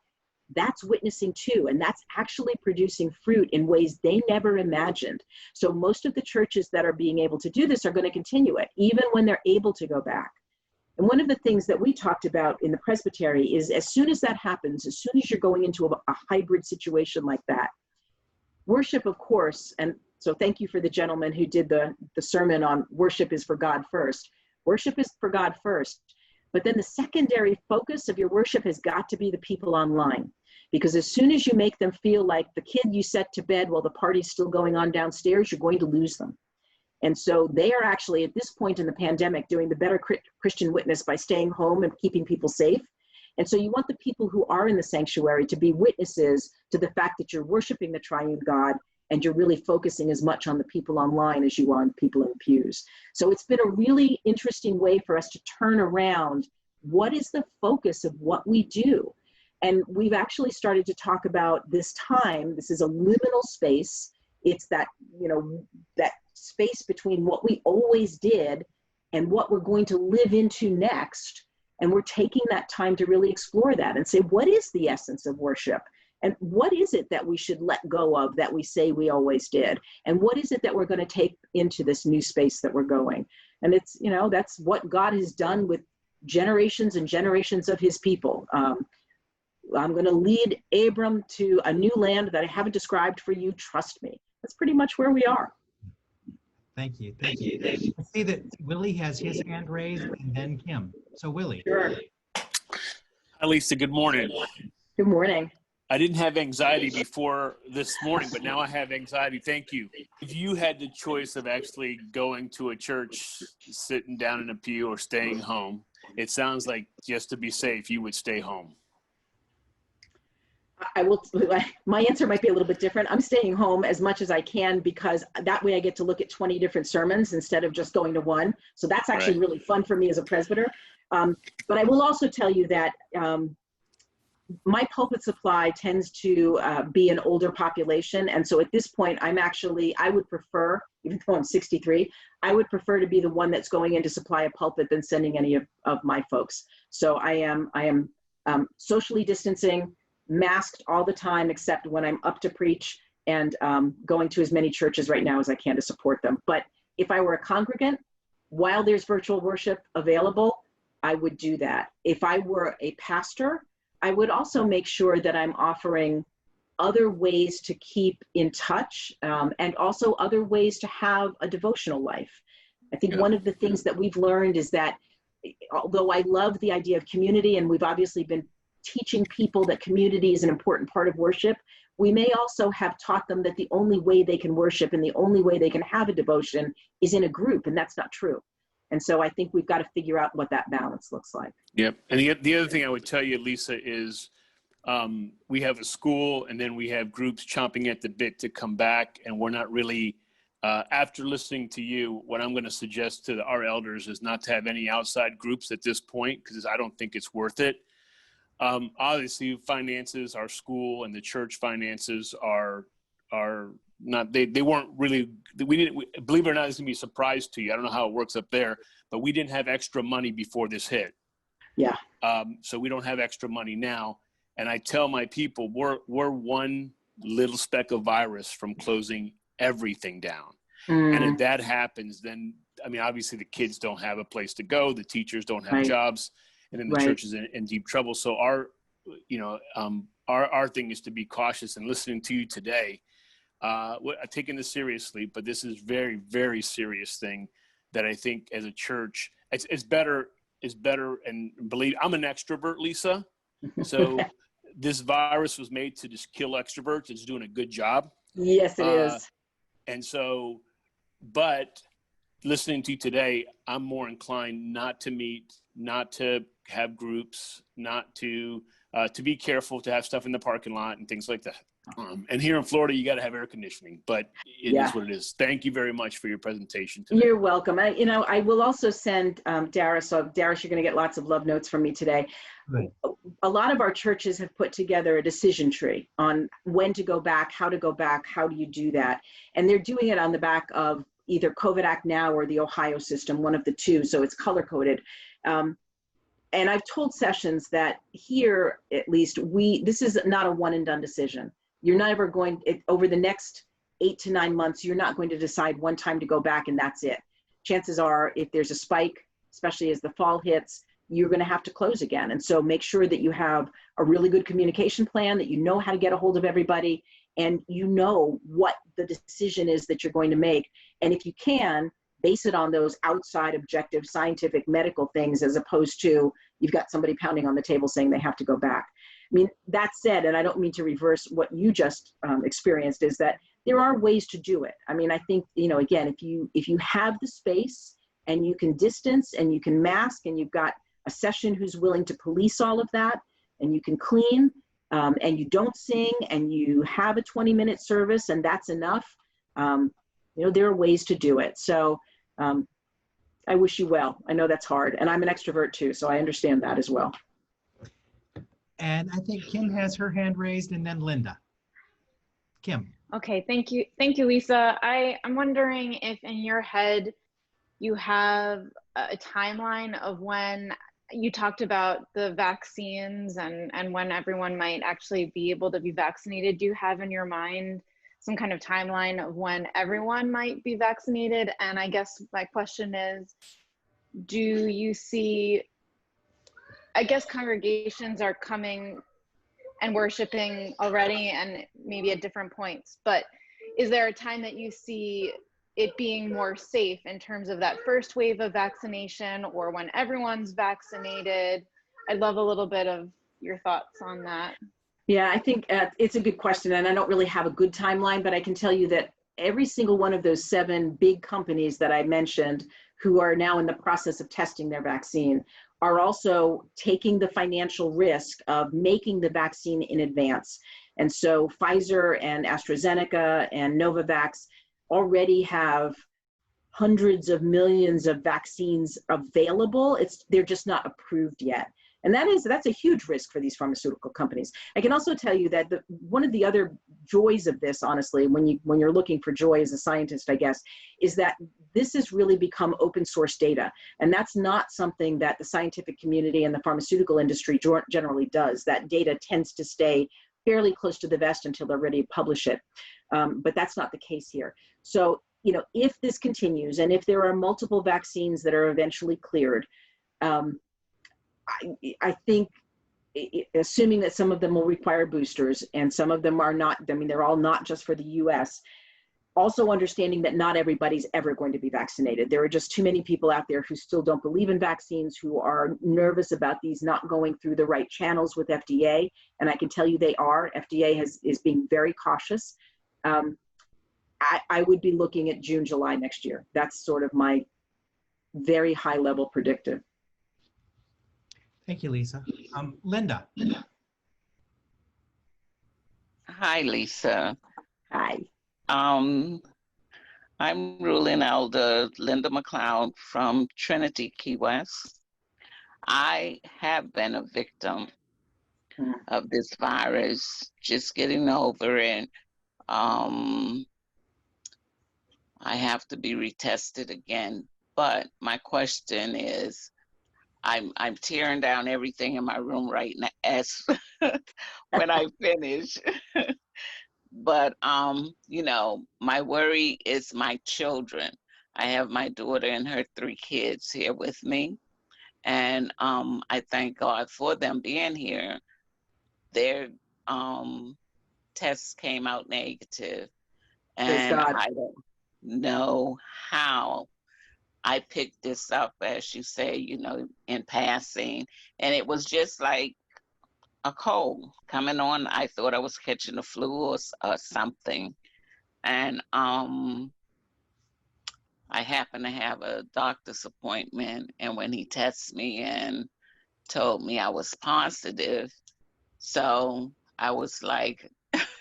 That's witnessing too, and that's actually producing fruit in ways they never imagined. So most of the churches that are being able to do this are going to continue it, even when they're able to go back. And one of the things that we talked about in the presbytery is as soon as that happens, as soon as you're going into a hybrid situation like that, worship, of course, and so thank you for the gentleman who did the sermon on worship is for God first. Worship is for God first. But then the secondary focus of your worship has got to be the people online. Because as soon as you make them feel like the kid you set to bed while the party's still going on downstairs, you're going to lose them. And so they are actually, at this point in the pandemic, doing the better Christian witness by staying home and keeping people safe. And so you want the people who are in the sanctuary to be witnesses to the fact that you're worshiping the triune God and you're really focusing as much on the people online as you are on people in the pews. So it's been a really interesting way for us to turn around what is the focus of what we do. And we've actually started to talk about this time. This is a liminal space. It's that, that space between what we always did and what we're going to live into next. And we're taking that time to really explore that and say, what is the essence of worship? And what is it that we should let go of that we say we always did? And what is it that we're going to take into this new space that we're going? And it's, you know, that's what God has done with generations and generations of his people. I'm going to lead Abram to a new land that I haven't described for you. Trust me. That's pretty much where we are. Thank you. Thank you. I see that Willie has his hand raised and then Kim. So Willie. Sure. Hi, Lisa. Good morning. Good morning. I didn't have anxiety before this morning, but now I have anxiety. Thank you. If you had the choice of actually going to a church, sitting down in a pew, or staying home, it sounds like just to be safe, you would stay home. I will, my answer might be a little bit different. I'm staying home as much as I can because that way I get to look at 20 different sermons instead of just going to one. So that's actually really fun for me as a presbyter. But I will also tell you that my pulpit supply tends to be an older population. And so at this point, I would prefer, even though I'm 63, I would prefer to be the one that's going in to supply a pulpit than sending any of my folks. So I am socially distancing, masked all the time, except when I'm up to preach, and going to as many churches right now as I can to support them. But if I were a congregant, while there's virtual worship available, I would do that. If I were a pastor, I would also make sure that I'm offering other ways to keep in touch, and also other ways to have a devotional life. I think one of the things that we've learned is that although I love the idea of community, and we've obviously been teaching people that community is an important part of worship, we may also have taught them that the only way they can worship and the only way they can have a devotion is in a group, and that's not true. And so I think we've got to figure out what that balance looks like. Yep. And the other thing I would tell you, Lisa, is we have a school, and then we have groups chomping at the bit to come back, and we're not really, after listening to you, what I'm going to suggest to our elders is not to have any outside groups at this point, because I don't think it's worth it. Obviously, finances, our school and the church finances are not, they weren't really, believe it or not, it's gonna be a surprise to you. I don't know how it works up there, but we didn't have extra money before this hit. Yeah. So we don't have extra money now. And I tell my people, we're one little speck of virus from closing everything down. And if that happens, then, I mean, obviously the kids don't have a place to go. The teachers don't have jobs. And then the church is in deep trouble. So our thing is to be cautious. And listening to you today, I'm taking this seriously, but this is very, very serious thing that I think as a church, it's better. And believe, I'm an extrovert, Lisa. So this virus was made to just kill extroverts. It's doing a good job. Yes, it is. And so, but listening to you today, I'm more inclined not to meet, not to have groups, not to be careful, to have stuff in the parking lot and things like that. And here in Florida, you got to have air conditioning, but it is what it is. Thank you very much for your presentation today. You're welcome. I will also send Darius. So Darius, you're going to get lots of love notes from me today. Right. A lot of our churches have put together a decision tree on when to go back, how to go back, how do you do that? And they're doing it on the back of either COVID Act Now or the Ohio system, one of the two. So it's color coded. And I've told sessions that here, at least, this is not a one and done decision. You're never going, over the next 8 to 9 months, you're not going to decide one time to go back and that's it. Chances are, if there's a spike, especially as the fall hits, you're going to have to close again. And so make sure that you have a really good communication plan, that you know how to get a hold of everybody, and you know what the decision is that you're going to make. And if you can, base it on those outside objective scientific medical things, as opposed to you've got somebody pounding on the table saying they have to go back. I mean, that said, and I don't mean to reverse what you just experienced, is that there are ways to do it. I mean, I think, again, if you have the space and you can distance and you can mask and you've got a session who's willing to police all of that, and you can clean and you don't sing and you have a 20-minute service and that's enough, there are ways to do it. So I wish you well. I know that's hard. And I'm an extrovert too, so I understand that as well. And I think Kim has her hand raised, and then Linda. Kim. Okay, thank you. Thank you, Lisa. I'm wondering if in your head you have a timeline of when you talked about the vaccines and when everyone might actually be able to be vaccinated. Do you have in your mind some kind of timeline of when everyone might be vaccinated? And I guess my question is, do you see, I guess congregations are coming and worshiping already and maybe at different points, but is there a time that you see it being more safe in terms of that first wave of vaccination or when everyone's vaccinated? I'd love a little bit of your thoughts on that. Yeah, I think it's a good question, and I don't really have a good timeline, but I can tell you that every single one of those 7 big companies that I mentioned who are now in the process of testing their vaccine are also taking the financial risk of making the vaccine in advance. And so Pfizer and AstraZeneca and Novavax already have hundreds of millions of vaccines available. They're just not approved yet. And that's a huge risk for these pharmaceutical companies. I can also tell you that one of the other joys of this, honestly, when you're looking for joy as a scientist, I guess, is that this has really become open source data. And that's not something that the scientific community and the pharmaceutical industry generally does. That data tends to stay fairly close to the vest until they're ready to publish it. But that's not the case here. So, if this continues and if there are multiple vaccines that are eventually cleared, I think, assuming that some of them will require boosters and some of them are not, I mean, they're all not just for the US, also understanding that not everybody's ever going to be vaccinated. There are just too many people out there who still don't believe in vaccines, who are nervous about these not going through the right channels with FDA. And I can tell you they are. FDA is being very cautious. I would be looking at June, July next year. That's sort of my very high level predictive. Thank you, Lisa. Linda. Hi, Lisa. Hi. I'm ruling elder Linda McLeod from Trinity, Key West. I have been a victim of this virus, just getting over it. I have to be retested again. But my question is, I'm tearing down everything in my room right now as when I finish. But my worry is my children. I have my daughter and her 3 kids here with me. And I thank God for them being here. Their tests came out negative. And I don't know how I picked this up, as you say, in passing. And it was just like a cold coming on. I thought I was catching the flu or something. And I happened to have a doctor's appointment. And when he tested me and told me I was positive, so I was like,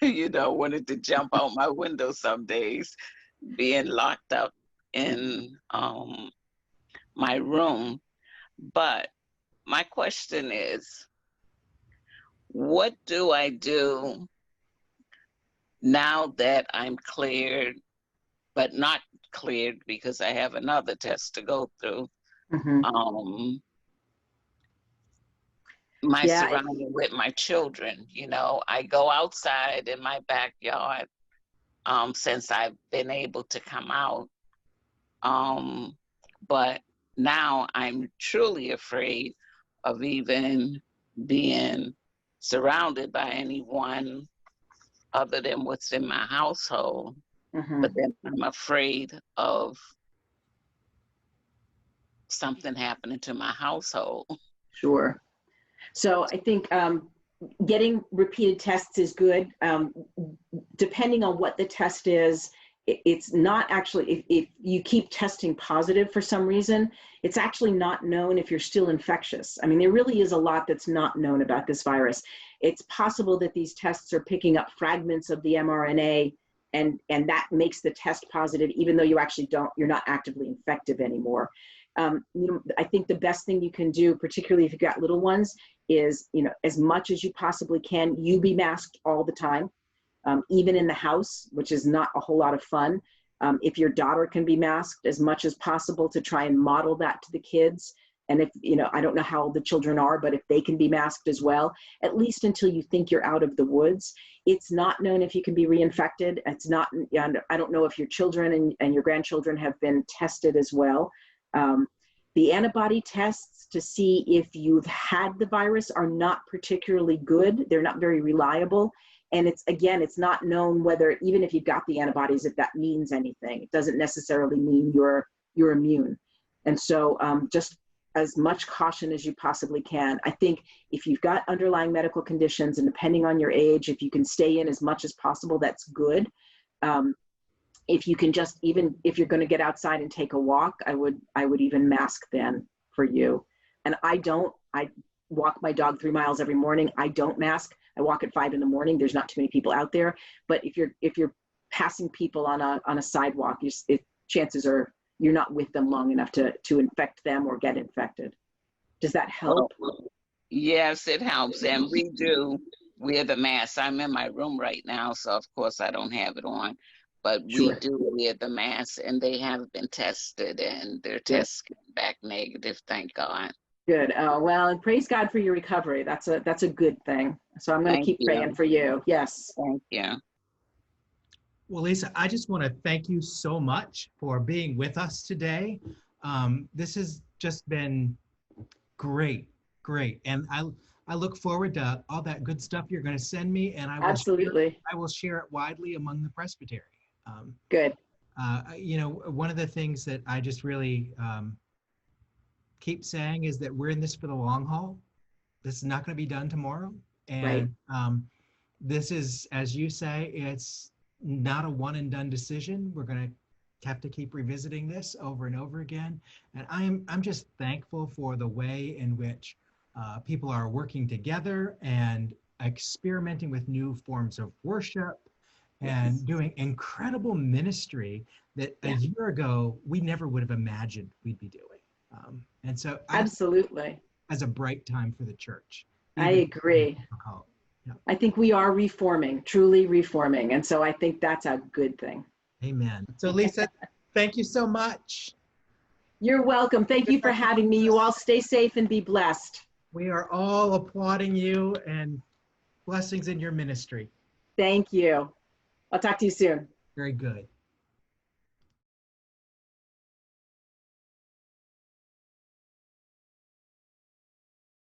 wanted to jump out my window some days, being locked up in my room. But my question is, what do I do now that I'm cleared, but not cleared because I have another test to go through? My surrounding with my children, I go outside in my backyard since I've been able to come out. But now I'm truly afraid of even being surrounded by anyone other than what's in my household. But then I'm afraid of something happening to my household. Sure. So I think getting repeated tests is good. Depending on what the test is, it's not actually, if you keep testing positive for some reason, it's actually not known if you're still infectious. I mean, there really is a lot that's not known about this virus. It's possible that these tests are picking up fragments of the mRNA, and that makes the test positive, even though you're not actively infective anymore. I think the best thing you can do, particularly if you've got little ones, is, as much as you possibly can, you be masked all the time. Even in the house, which is not a whole lot of fun. If your daughter can be masked, as much as possible to try and model that to the kids. And if, you know, I don't know how old the children are, but if they can be masked as well, at least until you think you're out of the woods. It's not known if you can be reinfected. It's not, I don't know if your children and your grandchildren have been tested as well. The antibody tests to see if you've had the virus are not particularly good. They're not very reliable. And it's, again, it's not known whether, even if you've got the antibodies, if that means anything. It doesn't necessarily mean you're immune. And so just as much caution as you possibly can. I think if you've got underlying medical conditions, and depending on your age, if you can stay in as much as possible, that's good. If you can just, even if you're going to get outside and take a walk, I would even mask then for you. And I walk my dog 3 miles every morning. I don't mask. I walk at 5 in the morning. There's not too many people out there. But if you're passing people on a sidewalk, chances are you're not with them long enough to infect them or get infected. Does that help? Yes, it helps. And we do wear the mask. I'm in my room right now, so of course I don't have it on. But we do wear the mask, and they have been tested, and their tests came back negative, thank God. Good. Oh, well, and praise God for your recovery. That's a good thing. So I'm going to keep praying for you. Yes. Thank you. Well, Lisa, I just want to thank you so much for being with us today. This has just been great. And I look forward to all that good stuff you're going to send me, and I will share it widely among the presbytery. Good. You know, one of the things that I just really keep saying is that we're in this for the long haul. This is not going to be done tomorrow. And this is, as you say, it's not a one and done decision. We're going to have to keep revisiting this over and over again. And I'm just thankful for the way in which people are working together and experimenting with new forms of worship and doing incredible ministry that a year ago we never would have imagined we'd be doing. And so absolutely, as a bright time for the church. I agree. Yeah. I think we are reforming, truly reforming. And so I think that's a good thing. Amen. So Lisa, thank you so much. You're welcome. Thank you for having me. You all stay safe and be blessed. We are all applauding you, and blessings in your ministry. Thank you. I'll talk to you soon. Very good.